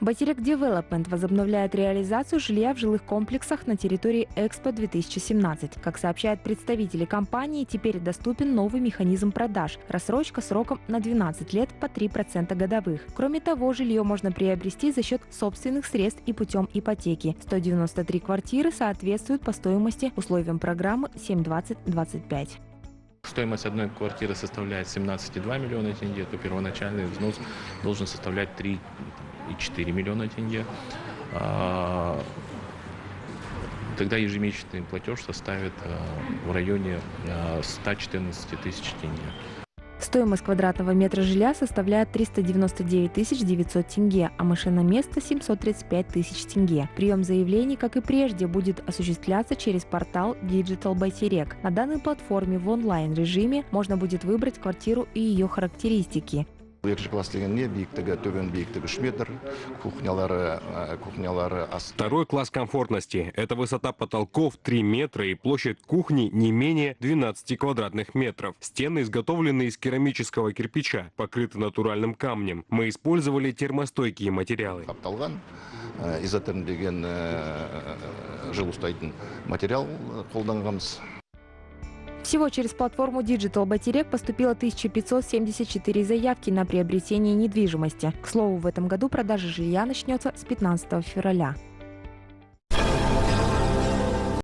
Байтерек Девелопмент возобновляет реализацию жилья в жилых комплексах на территории Экспо-2017. Как сообщают представители компании, теперь доступен новый механизм продаж – рассрочка сроком на 12 лет по 3% годовых. Кроме того, жилье можно приобрести за счет собственных средств и путем ипотеки. 193 квартиры соответствуют по стоимости условиям программы 7-20-25. Стоимость одной квартиры составляет 17,2 миллиона тенге, то первоначальный взнос должен составлять 3,4 миллиона тенге. Тогда ежемесячный платеж составит в районе 114 тысяч тенге. Стоимость квадратного метра жилья составляет 399 900 тенге, а машиноместо – 735 тысяч тенге. Прием заявлений, как и прежде, будет осуществляться через портал Digital Байтерек. На данной платформе в онлайн-режиме можно будет выбрать квартиру и ее характеристики. Второй класс комфортности – это высота потолков 3 метра и площадь кухни не менее 12 квадратных метров. Стены изготовлены из керамического кирпича, покрыты натуральным камнем. Мы использовали термостойкие материалы. Всего через платформу Digital Байтерек поступило 1574 заявки на приобретение недвижимости. К слову, в этом году продажа жилья начнется с 15 февраля.